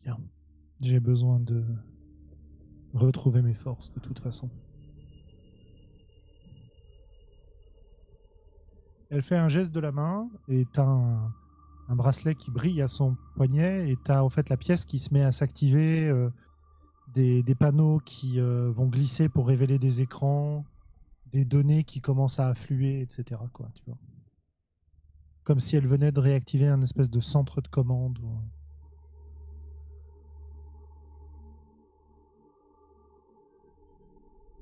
S3: Bien. J'ai besoin de retrouver mes forces de toute façon. Elle fait un geste de la main et t'as un bracelet qui brille à son poignet et t'as en fait la pièce qui se met à s'activer des panneaux qui vont glisser pour révéler des écrans, des données qui commencent à affluer, etc. Quoi, tu vois. Comme si elle venait de réactiver un espèce de centre de commande.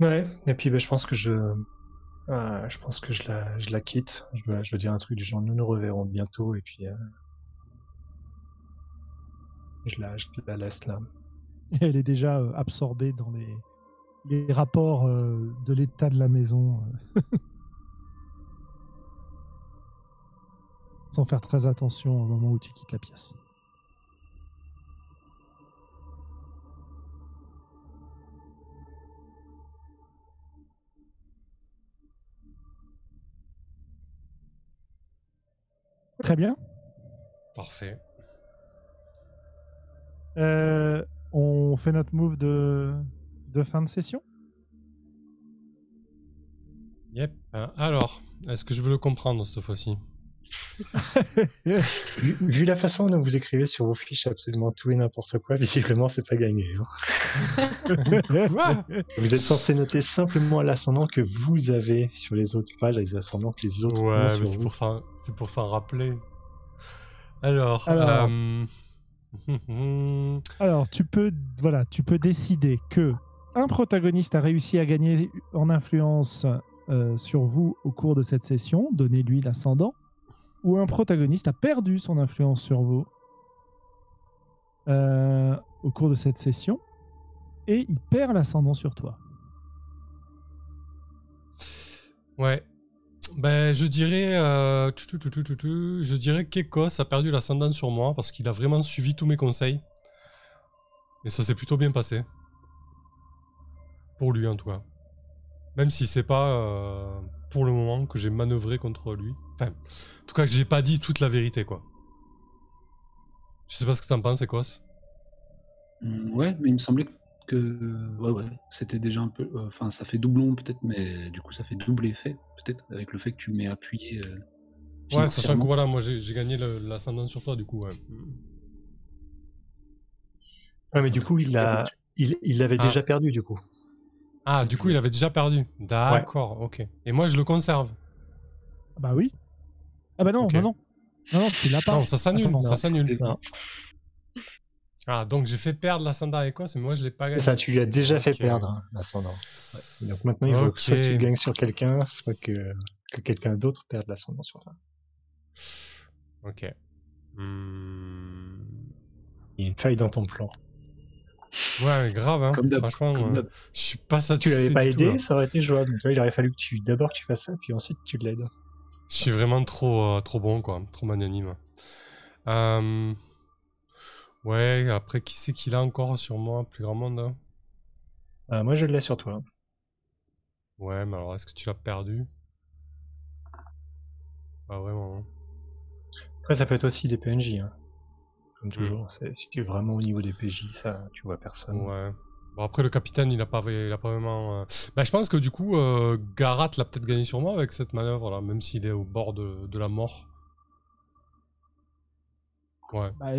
S2: Ouais, et puis je pense que je la quitte. Je dois dire un truc du genre nous nous reverrons bientôt et puis je la laisse là.
S3: Et elle est déjà absorbée dans les rapports de l'état de la maison. Sans faire très attention au moment où tu quittes la pièce. Très bien.
S1: Parfait.
S3: On fait notre move de fin de session.
S1: Yep. Alors, est-ce que je veux le comprendre cette fois-ci?
S2: Vu la façon dont vous écrivez sur vos fiches absolument tout et n'importe quoi, visiblement c'est pas gagné. Hein. Vous êtes censé noter simplement l'ascendant que vous avez sur les autres pages, les ascendants que les autres ont
S1: Ouais,
S2: sur
S1: mais
S2: vous.
S1: c'est pour s'en rappeler. Alors,
S3: Alors, tu peux décider que un protagoniste a réussi à gagner en influence sur vous au cours de cette session, donnez-lui l'ascendant, ou un protagoniste a perdu son influence sur vous au cours de cette session, et il perd l'ascendant sur toi.
S1: Ouais. Ben, je dirais je dirais qu'Ekos a perdu l'ascendant sur moi parce qu'il a vraiment suivi tous mes conseils. Et ça s'est plutôt bien passé. Pour lui, en tout cas. Même si c'est pas pour le moment que j'ai manœuvré contre lui. Enfin, en tout cas, que j'ai pas dit toute la vérité, quoi. Je sais pas ce que t'en penses, Ekos.
S4: Ouais, mais il me semblait que ouais, c'était déjà un peu. Enfin, ça fait doublon peut-être, mais du coup, ça fait double effet peut-être avec le fait que tu m'aies appuyé.
S1: Ouais, sachant que
S4: financièrement.
S1: voilà, moi j'ai gagné l'ascendant sur toi, du coup, ouais.
S2: Ouais, mais du coup il l'avait déjà perdu du coup.
S1: Ah, du coup, il avait déjà perdu. D'accord, ok. Et moi, je le conserve.
S3: Bah oui. Ah bah non,
S1: Ok.
S3: non, tu l'as pas.
S1: Non, ça s'annule,
S3: Attends,
S1: ça s'annule.
S2: Non.
S1: Ah, donc j'ai fait perdre l'ascendant à Écosse, mais moi, je l'ai pas gagné.
S2: Ça, tu lui as déjà fait
S1: Ok.
S2: perdre l'ascendant. Ouais. Donc maintenant, il faut que soit tu gagnes sur quelqu'un, soit que quelqu'un d'autre perde l'ascendant sur toi.
S1: Ok.
S2: Il y a une faille dans ton plan.
S1: Ouais, mais grave, hein.
S4: Comme d'hab.
S1: Franchement, je suis pas
S2: Tu
S1: satisfait.
S2: l'avais pas
S1: du
S2: aidé,
S1: tout,
S2: ça aurait été jouable. Tu vois, il aurait fallu que d'abord que tu fasses ça, puis ensuite tu l'aides.
S1: je suis vraiment trop bon, quoi. Trop magnanime. Ouais, après, qui c'est qu'il a encore sur moi, plus grand monde?
S2: Moi, je l'ai sur toi.
S1: Ouais, mais alors, est-ce que tu l'as perdu? Pas vraiment. Hein.
S2: Après, ça peut être aussi des PNJ. Hein. Comme toujours. Si tu es vraiment au niveau des PJ, ça, tu vois personne.
S1: Ouais. Bon, après, le capitaine, il a pas vraiment... Bah, je pense que du coup, Garat l'a peut-être gagné sur moi avec cette manœuvre-là, même s'il est au bord de la mort. Ouais.
S3: Bah,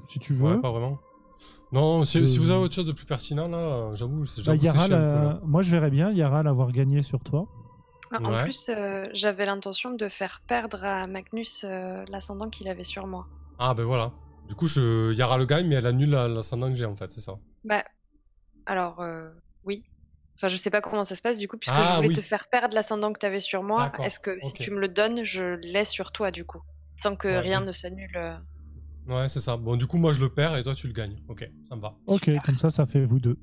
S3: si tu veux.
S1: Ouais, pas vraiment. Non, si vous avez autre chose de plus pertinent, là, j'avoue, c'est
S3: Yaral,
S1: un peu, là.
S3: moi, je verrais bien Yaral avoir gagné sur toi.
S5: En plus, j'avais l'intention de faire perdre à Magnus l'ascendant qu'il avait sur moi.
S1: Ah, ben voilà. Du coup, Yara le gagne, mais elle annule l'ascendant que j'ai, en fait, c'est ça.
S5: Bah, alors, oui. Enfin, je sais pas comment ça se passe, du coup, puisque je voulais te faire perdre l'ascendant que tu avais sur moi. Est-ce que si tu me le donnes, je l'ai sur toi, du coup, sans que rien ne s'annule
S1: Ouais, c'est ça. Bon, du coup, moi, je le perds et toi, tu le gagnes. Ok, ça me va.
S3: Ok, super. Comme ça fait vous deux.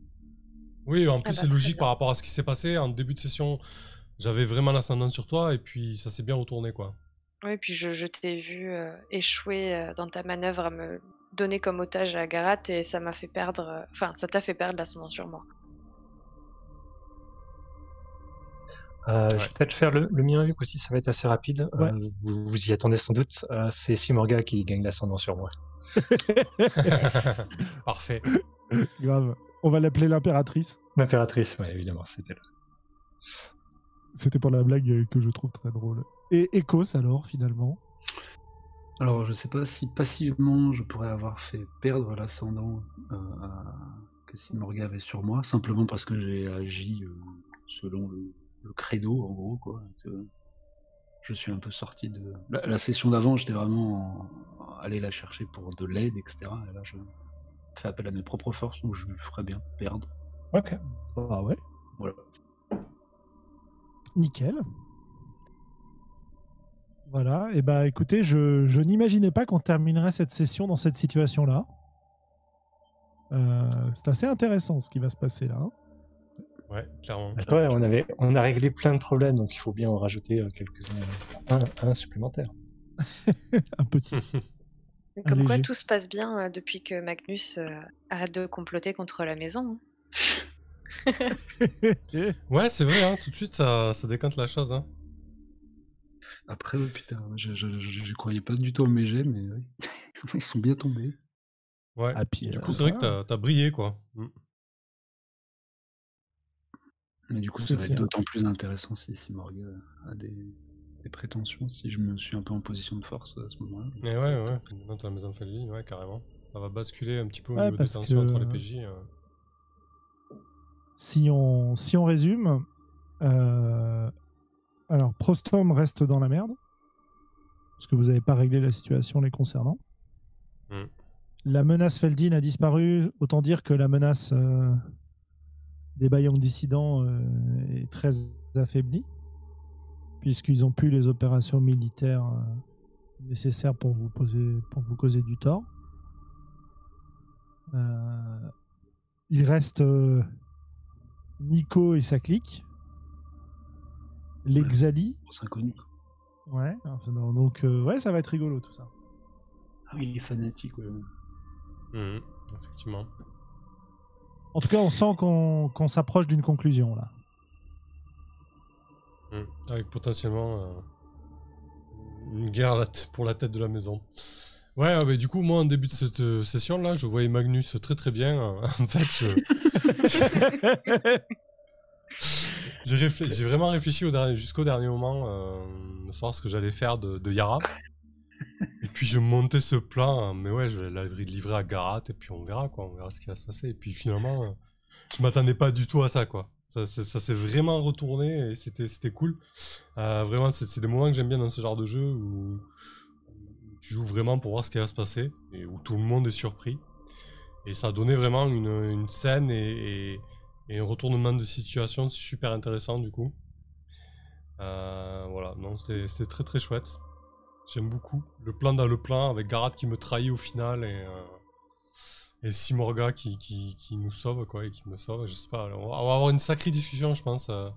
S1: Oui, en plus, c'est logique par rapport à ce qui s'est passé. En début de session, j'avais vraiment l'ascendant sur toi et puis ça s'est bien retourné, quoi.
S5: Oui, puis je t'ai vu échouer dans ta manœuvre à me donner comme otage à Garat et ça m'a fait perdre... Enfin, ça t'a fait perdre l'ascendant sur moi.
S2: Je vais peut-être faire le mien vu qu'aussi ça va être assez rapide.
S3: Ouais.
S2: Vous y attendez sans doute. C'est Simorga qui gagne l'ascendant sur moi.
S1: Parfait.
S3: Grave. On va l'appeler l'impératrice.
S2: L'impératrice, ouais, évidemment, c'était là.
S3: C'était pour la blague que je trouve très drôle. Et Écosse, alors, finalement?
S4: Alors, je sais pas si passivement je pourrais avoir fait perdre l'ascendant Simorga avait sur moi, simplement parce que j'ai agi selon le credo, en gros, quoi. Je suis un peu sorti de... La session d'avant, j'étais vraiment allé la chercher pour de l'aide, etc. Et là, je fais appel à mes propres forces, donc je lui ferais bien perdre.
S2: Ok.
S3: Ah ouais.
S4: Voilà.
S3: Nickel. Voilà. Et bah écoutez, je n'imaginais pas qu'on terminerait cette session dans cette situation-là. C'est assez intéressant ce qui va se passer là.
S1: Ouais, clairement.
S2: Attends, on a réglé plein de problèmes, donc il faut bien en rajouter quelques-uns, un supplémentaire.
S3: Un petit.
S5: Comme quoi
S3: léger.
S5: tout se passe bien depuis que Magnus arrête de comploter contre la maison.
S1: Ouais, c'est vrai, hein, tout de suite ça décante la chose. Hein.
S4: Après, putain, je croyais pas du tout au Mégé, mais oui. Ils sont bien tombés.
S1: Ouais,
S3: Ah, puis,
S1: du coup c'est vrai que t'as brillé quoi.
S4: Mais du coup,
S3: C'est
S4: ça va être
S3: bien.
S4: d'autant plus intéressant si Morga a des prétentions, si je me suis un peu en position de force à ce moment-là.
S1: Mais ouais, maintenant t'as la maison de Felville, ouais, carrément. Ça va basculer un petit peu au
S3: Ouais,
S1: niveau des
S3: parce
S1: tensions
S3: que-
S1: entre les PJ.
S3: Si on résume, alors Prostrom reste dans la merde parce que vous n'avez pas réglé la situation les concernant.
S1: Mm.
S3: La menace Feldin a disparu. Autant dire que la menace des Bayang dissidents est très affaiblie puisqu'ils n'ont plus les opérations militaires nécessaires pour vous causer du tort. Il reste Nico et sa clique. L'Exali.
S4: C'est inconnu.
S3: Ouais, donc ouais, ça va être rigolo tout ça.
S4: Ah oui, il est fanatique, ouais.
S1: Effectivement.
S3: En tout cas, on sent qu'on s'approche d'une conclusion là.
S1: Avec potentiellement une guerre pour la tête de la maison. Ouais, mais du coup, moi, en début de cette session-là, je voyais Magnus très très bien. En fait, j'ai vraiment réfléchi jusqu'au dernier moment de savoir ce que j'allais faire de Yara. Et puis je montais ce plan, mais ouais, je vais la livrer à Garat et puis on verra quoi, on verra ce qui va se passer. Et puis finalement, je m'attendais pas du tout à ça quoi. Ça s'est vraiment retourné et c'était cool. Vraiment, c'est des moments que j'aime bien dans ce genre de jeu où tu joues vraiment pour voir ce qui va se passer et où tout le monde est surpris. Et ça a donné vraiment une scène et un retournement de situation super intéressant du coup. Voilà, non, c'était très très chouette. J'aime beaucoup. Le plan dans le plan avec Garat qui me trahit au final et Simorga qui nous sauve quoi et qui me sauve. Je sais pas, on va avoir une sacrée discussion je pense à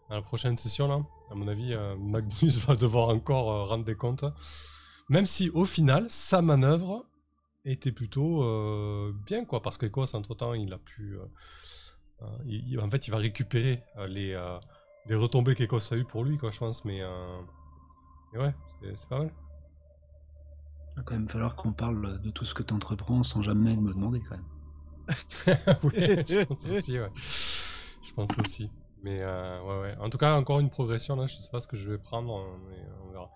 S1: la prochaine session là. À mon avis, Magnus va devoir encore rendre des comptes. Même si au final, sa manœuvre était plutôt bien quoi, parce qu'Ekos entre temps il a pu... en fait il va récupérer les retombées qu'Ekos a eu pour lui quoi je pense, mais ouais, c'est pas mal.
S4: Il va quand même falloir qu'on parle de tout ce que tu entreprends sans jamais me demander quand même.
S1: Oui, je pense aussi, ouais. Je pense aussi. Mais ouais. En tout cas, encore une progression là, je sais pas ce que je vais prendre, mais on verra.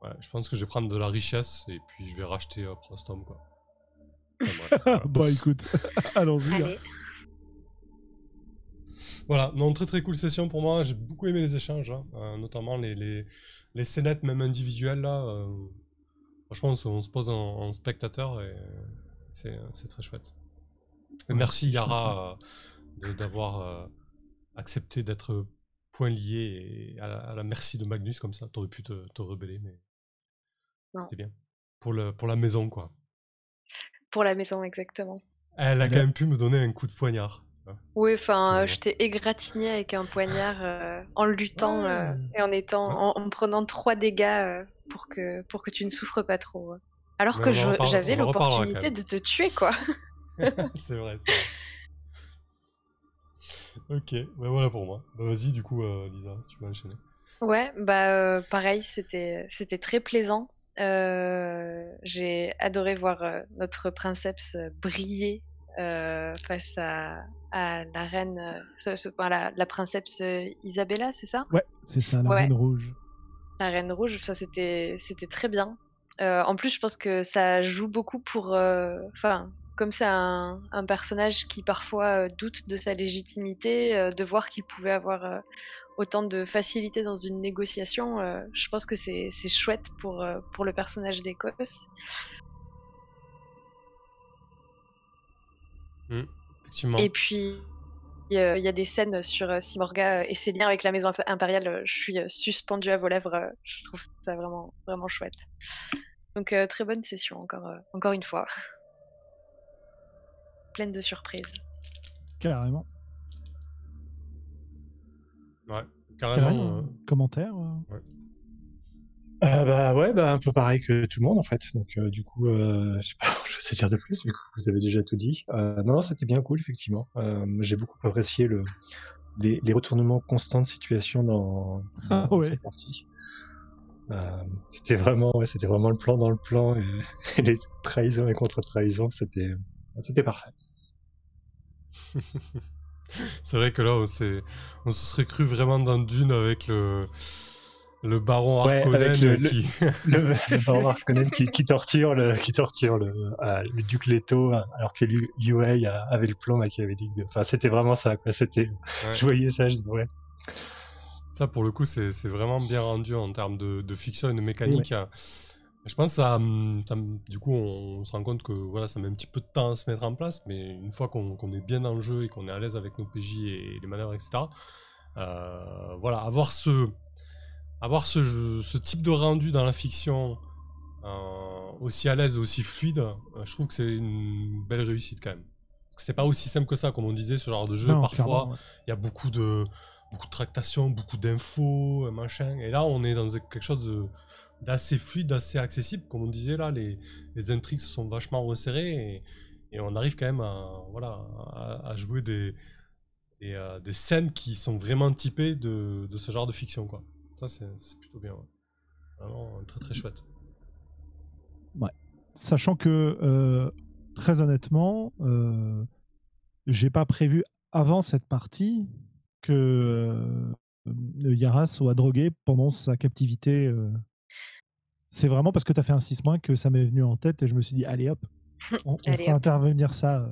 S1: Ouais, je pense que je vais prendre de la richesse et puis je vais racheter Prostom quoi. Enfin, bref, voilà.
S3: Bah écoute, allons-y.
S5: Allez.
S1: Voilà, non, très très cool session pour moi, j'ai beaucoup aimé les échanges, hein, notamment les scénettes même individuelles là. Franchement, on se pose en spectateur et c'est très chouette. Et
S3: Ouais,
S1: merci
S3: c'est
S1: Yara d'avoir accepté d'être point lié et à la merci de Magnus comme ça. T'aurais pu te rebeller, mais
S5: Non.
S1: c'était bien. Pour la maison, quoi.
S5: Pour la maison, exactement.
S1: Elle a quand même pu me donner un coup de poignard.
S5: Oui, enfin,
S1: C'est
S5: je t'ai égratigné avec un poignard en luttant
S1: Ouais.
S5: et en prenant 3 dégâts pour que tu ne souffres pas trop. Alors
S1: Mais
S5: que j'avais
S1: on en reparlera quand
S5: l'opportunité
S1: même.
S5: de te tuer, quoi.
S1: C'est vrai. Ok, bah voilà pour moi. Bah vas-y, du coup, Lisa, si tu veux enchaîner.
S5: Ouais, bah pareil, c'était très plaisant. J'ai adoré voir notre princeps briller face à la reine, enfin, la princeps Isabella, c'est ça?
S3: Ouais, c'est ça, la
S5: Ouais.
S3: Reine Rouge.
S5: La Reine Rouge, ça c'était très bien. En plus, je pense que ça joue beaucoup pour, enfin, comme c'est un personnage qui parfois doute de sa légitimité, de voir qu'il pouvait avoir autant de facilité dans une négociation, je pense que c'est chouette pour le personnage d'Écosse.
S1: Effectivement.
S5: Et puis, il y a des scènes sur Simorga et ses liens avec la maison impériale. Je suis suspendue à vos lèvres. Je trouve ça vraiment, vraiment chouette. Donc, très bonne session, encore une fois. Pleine de surprises.
S3: Carrément.
S1: Ouais,
S3: Karen,
S1: carrément.
S3: commentaire
S2: Bah ouais, bah un peu pareil que tout le monde en fait. Donc du coup, je sais pas, je sais dire de plus, vu que vous avez déjà tout dit. Non, c'était bien cool effectivement. J'ai beaucoup apprécié les retournements constants de situation dans cette partie. C'était vraiment le plan dans le plan et les trahisons et contre-trahisons, c'était parfait.
S1: C'est vrai que là, on se serait cru vraiment dans Dune avec le baron Harkonnen
S2: le baron Harkonnen qui torture le duc Leto alors que Yue avait le plan machiavélique. Enfin, c'était vraiment ça, quoi. Je voyais ça, je disais ouais.
S1: Ça, pour le coup, c'est vraiment bien rendu en termes de fiction et de mécanique. Je pense que du coup, on se rend compte que voilà, ça met un petit peu de temps à se mettre en place, mais une fois qu'on est bien dans le jeu et qu'on est à l'aise avec nos PJ et les manœuvres, etc., voilà, avoir ce type de rendu dans la fiction aussi à l'aise et aussi fluide, je trouve que c'est une belle réussite quand même. Parce que c'est pas aussi simple que ça, comme on disait, ce genre de jeu. Non, parfois, il y a beaucoup de tractations, beaucoup d'infos, machin. Et là, on est dans quelque chose d'assez fluide, d'assez accessible. Comme on disait, là, les intrigues se sont vachement resserrées et on arrive quand même à jouer des scènes qui sont vraiment typées de ce genre de fiction, quoi. Ça, c'est plutôt bien. Ouais. Vraiment très très chouette.
S3: Ouais. Sachant que, très honnêtement, j'ai pas prévu avant cette partie que Yara soit drogué pendant sa captivité. C'est vraiment parce que tu as fait un 6- que ça m'est venu en tête et je me suis dit, allez hop, on fera intervenir ça.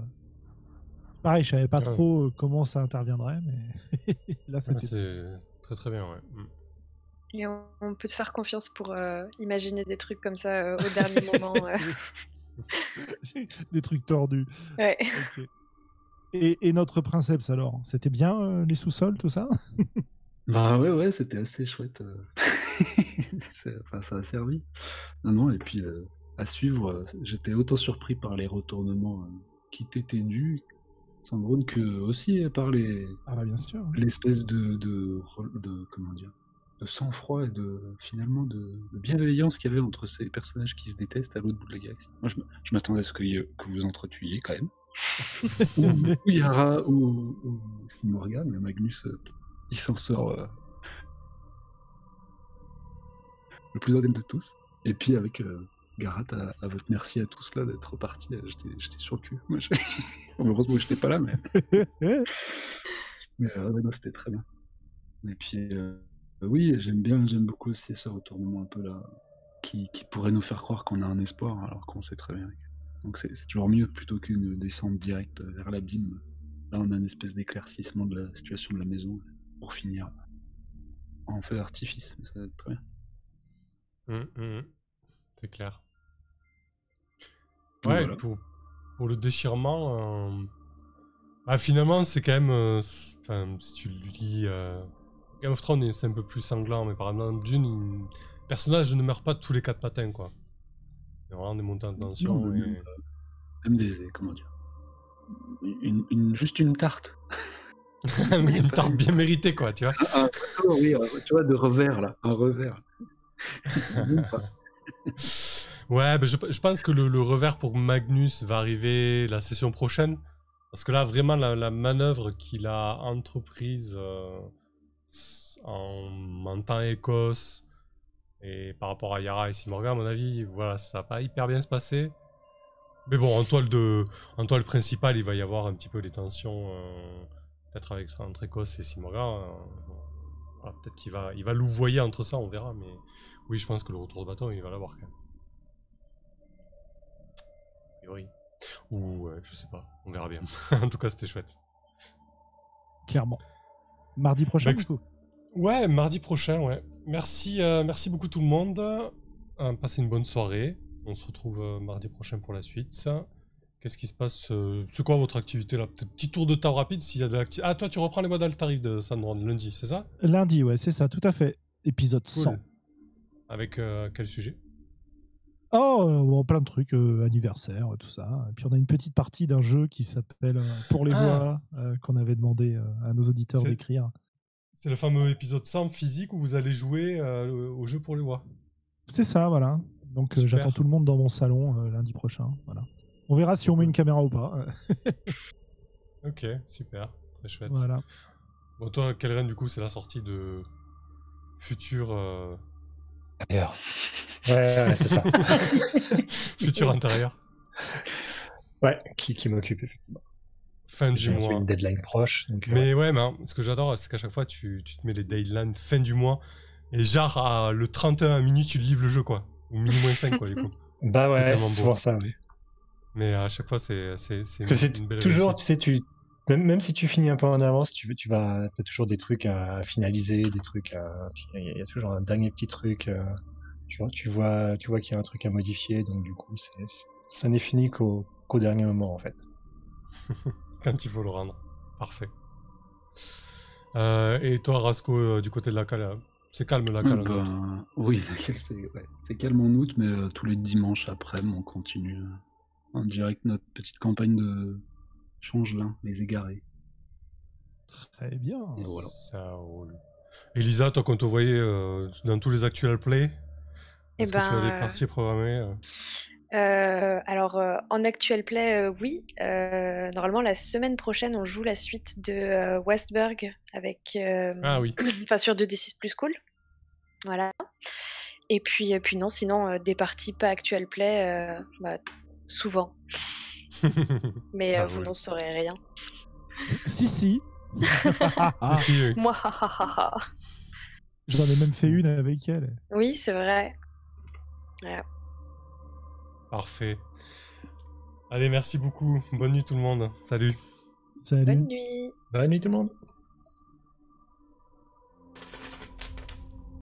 S3: Pareil, je savais pas trop comment ça interviendrait, mais là, c'était...
S1: c'est très très bien, ouais.
S5: Et on peut te faire confiance pour imaginer des trucs comme ça au dernier moment.
S3: Des trucs tordus.
S5: Ouais.
S3: Okay. Et notre princeps alors, c'était bien les sous-sols, tout ça?
S4: Bah ouais, c'était assez chouette. Ça a servi. Non, et puis à suivre, j'étais autant surpris par les retournements qui t'étaient dus, sans drone, que aussi par
S3: bien sûr.
S4: L'espèce de comment dire, de sang-froid et finalement de bienveillance qu'il y avait entre ces personnages qui se détestent à l'autre bout de la galaxie. Moi, je m'attendais à ce que vous entretuiez quand même. ou Yara ou Simorga, mais Magnus, il s'en sort le plus indemne de tous. Et puis avec Garat, à votre merci à tous là d'être partis, j'étais sur le cul. Heureusement que j'étais pas là, mais non, c'était très bien. Et puis oui, j'aime beaucoup aussi ce retournement un peu là, qui pourrait nous faire croire qu'on a un espoir alors qu'on sait très bien. Donc c'est toujours mieux plutôt qu'une descente directe vers l'abîme. Là, on a une espèce d'éclaircissement de la situation de la maison pour finir en feu d'artifice. Ça va être très bien.
S1: C'est clair. Ouais, voilà. Pour le déchirement, finalement, c'est quand même. Si tu lis Game of Thrones, c'est un peu plus sanglant, mais par exemple, dans Dune, le personnage ne meurt pas tous les 4 matins, quoi. Il y a vraiment des montées de tension.
S4: Non, même comment dire, juste une tarte.
S1: Une tarte bien méritée, quoi, tu vois.
S4: Oui, tu vois, de revers, là. Un revers.
S1: Ouais, mais je pense que le revers pour Magnus va arriver la session prochaine. Parce que là, vraiment, la manœuvre qu'il a entreprise en temps Écosse et par rapport à Yara et Simorga, à mon avis, voilà, ça va pas hyper bien se passer. Mais bon, en toile principale, il va y avoir un petit peu les tensions, peut-être entre Écosse et Simorga. Voilà, peut-être qu'il va louvoyer entre ça, on verra. Mais oui, je pense que le retour de bâton, il va l'avoir quand même. Oui. Ou ouais, je sais pas, on verra bien. En tout cas, c'était chouette.
S3: Clairement. Mardi prochain,
S1: Bah,
S3: du coup.
S1: Ouais, mardi prochain, ouais. Merci, merci beaucoup tout le monde. Passez une bonne soirée. On se retrouve mardi prochain pour la suite. Qu'est-ce qui se passe C'est quoi votre activité là? Peut-être petit tour de table rapide s'il y a de l'activité. Ah, toi, tu reprends les mois d'Altarif de Sandron lundi, c'est ça?
S3: Lundi, ouais, c'est ça, tout à fait. Épisode 100.
S1: Cool. Avec quel sujet?
S3: Oh, bon, plein de trucs, anniversaire, tout ça. Et puis on a une petite partie d'un jeu qui s'appelle Pour les voix, qu'on avait demandé à nos auditeurs d'écrire.
S1: C'est le fameux épisode 100 physique où vous allez jouer au jeu pour les voix.
S3: C'est ça, voilà. Donc j'attends tout le monde dans mon salon lundi prochain. Voilà. On verra si on met une caméra ou pas.
S1: Ok, super, très chouette.
S3: Voilà.
S1: Bon, toi, Kelren, du coup, c'est la sortie de futur.
S2: Intérieur. Ouais, c'est ça.
S1: Futur intérieur.
S2: Ouais, qui m'occupe effectivement.
S1: Fin du mois.
S2: Une deadline proche. Donc,
S1: mais ouais, mais ce que j'adore, c'est qu'à chaque fois, tu te mets les deadlines fin du mois. Et genre, le 31 minutes, tu livres le jeu, quoi. Ou minimum 5, quoi, du coup.
S2: Bah ouais, c'est souvent ça, oui.
S1: Mais à chaque fois, c'est
S2: une belle toujours, réussite. Tu sais, même si tu finis un peu en avance, t'as toujours des trucs à finaliser, des trucs à... Il y a toujours un dernier petit truc... Tu vois qu'il y a un truc à modifier, donc du coup, ça n'est fini qu'au dernier moment, en fait.
S1: Quand il faut le rendre. Parfait. Et toi, Rasco, du côté de la cale, c'est calme la cale en août?
S4: Oui, la cale, c'est calme en août, mais tous les dimanches après, on continue en direct notre petite campagne de changelin, les égarés.
S3: Très bien.
S1: Et voilà. Ça roule. Elisa, toi, quand te voyais dans tous les actual play, est-ce que tu as des parties programmées
S5: alors, en actual play, oui. Normalement, la semaine prochaine, on joue la suite de Westberg avec.
S1: Ah oui.
S5: Enfin, sur 2D6 plus cool. Voilà. Et puis non, sinon, des parties pas actual play, souvent. Mais vous n'en saurez rien.
S3: Si.
S1: Si, oui.
S5: Moi,
S3: J'en ai même fait une avec elle.
S5: Oui, c'est vrai. Voilà.
S1: Parfait. Allez, merci beaucoup. Bonne nuit tout le monde. Salut.
S3: Salut.
S5: Bonne nuit.
S2: Bonne nuit tout le monde.